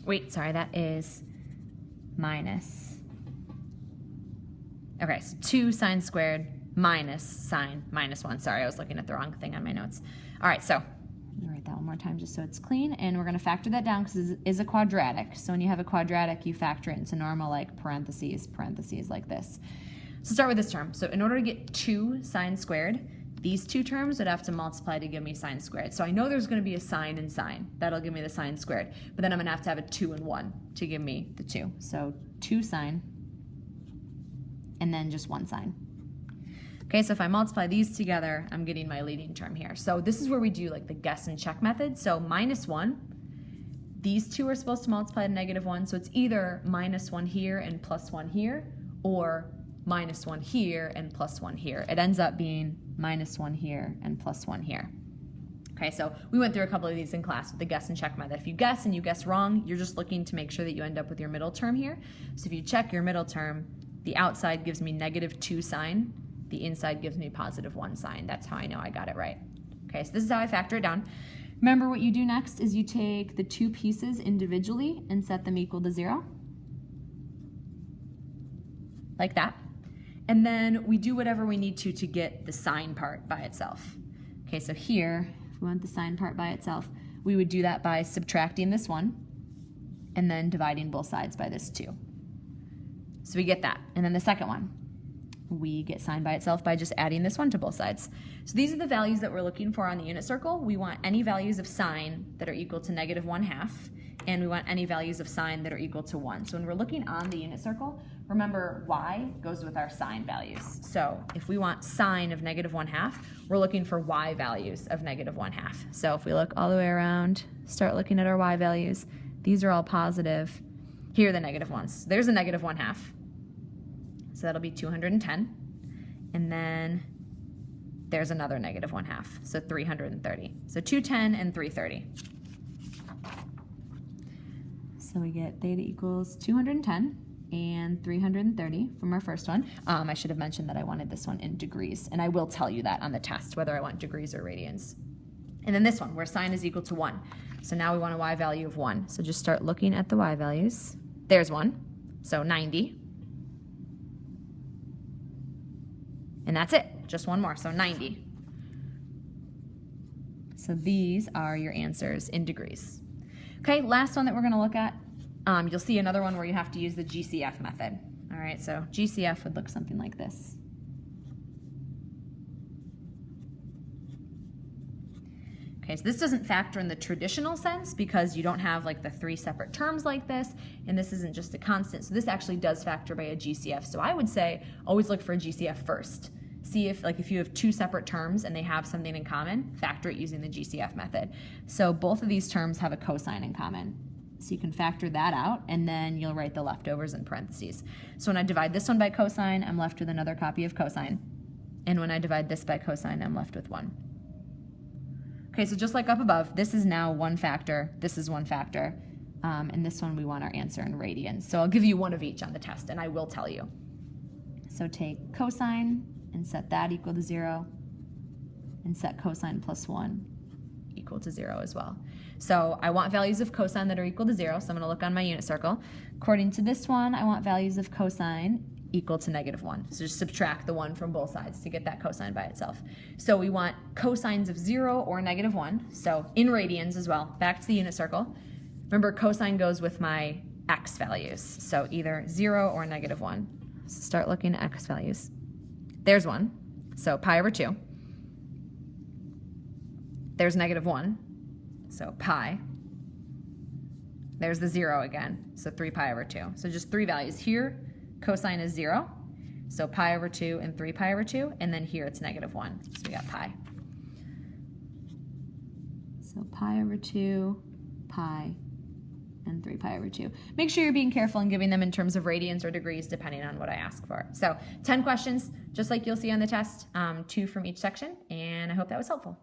wait, sorry, that is minus. Okay, so 2 sine squared minus sine minus 1. Sorry, I was looking at the wrong thing on my notes. All right, so let me write that one more time just so it's clean. And we're going to factor that down because it is a quadratic. So when you have a quadratic, you factor it into normal, like parentheses, parentheses like this. So start with this term. So in order to get 2 sine squared, these two terms would have to multiply to give me sine squared. So I know there's going to be a sine and sine. That'll give me the sine squared. But then I'm going to have a 2 and 1 to give me the 2. So 2 sine and then just 1 sine. Okay, so if I multiply these together, I'm getting my leading term here. So this is where we do like the guess and check method. So minus 1, these two are supposed to multiply to negative 1. So it's either minus 1 here and plus 1 here, or minus 1 here and plus 1 here. It ends up being minus 1 here and plus 1 here. Okay, so we went through a couple of these in class with the guess and check method. If you guess and you guess wrong, you're just looking to make sure that you end up with your middle term here. So if you check your middle term, the outside gives me negative 2 sine, the inside gives me positive 1 sine. That's how I know I got it right. Okay, so this is how I factor it down. Remember, what you do next is you take the two pieces individually and set them equal to 0. Like that. And then we do whatever we need to get the sine part by itself. Okay, so here, if we want the sine part by itself, we would do that by subtracting this 1 and then dividing both sides by this 2. So we get that. And then the second one, we get sine by itself by just adding this 1 to both sides. So these are the values that we're looking for on the unit circle. We want any values of sine that are equal to negative 1/2, and we want any values of sine that are equal to 1. So when we're looking on the unit circle, remember y goes with our sine values. So if we want sine of negative 1/2, we're looking for y values of negative 1/2. So if we look all the way around, start looking at our y values, these are all positive. Here are the negative ones. There's a negative 1/2. So that'll be 210. And then there's another negative 1/2. So 330. So 210 and 330. So we get theta equals 210 and 330 from our first one. I should have mentioned that I wanted this one in degrees, and I will tell you that on the test, whether I want degrees or radians. And then this one, where sine is equal to 1. So now we want a y value of 1. So just start looking at the y values. There's 1, so 90. And that's it, just one more, so 90. So these are your answers in degrees. Okay, last one that we're gonna look at, you'll see another one where you have to use the GCF method. All right, so GCF would look something like this. Okay, so this doesn't factor in the traditional sense because you don't have like the 3 separate terms like this, and this isn't just a constant. So this actually does factor by a GCF. So I would say always look for a GCF first. See if you have 2 separate terms and they have something in common, factor it using the GCF method. So both of these terms have a cosine in common. So you can factor that out, and then you'll write the leftovers in parentheses. So when I divide this one by cosine, I'm left with another copy of cosine. And when I divide this by cosine, I'm left with 1. Okay, so just like up above, this is now 1 factor, this is 1 factor, and this one we want our answer in radians. So I'll give you one of each on the test, and I will tell you. So take cosine and set that equal to 0, and set cosine plus 1 equal to 0 as well. So I want values of cosine that are equal to 0, so I'm going to look on my unit circle. According to this one, I want values of cosine equal to negative 1. So just subtract the 1 from both sides to get that cosine by itself. So we want cosines of 0 or negative 1, so in radians as well. Back to the unit circle. Remember, cosine goes with my x values, so either 0 or negative 1. So start looking at x values. There's 1, so pi over 2. There's negative 1, so pi. There's the 0 again, so 3 pi over 2. So just 3 values. Here, cosine is 0, so pi over 2 and 3 pi over 2, and then here it's negative 1, so we got pi. So pi over 2, pi, and 3 pi over 2. Make sure you're being careful and giving them in terms of radians or degrees depending on what I ask for. So 10 questions, just like you'll see on the test, 2 from each section, and I hope that was helpful.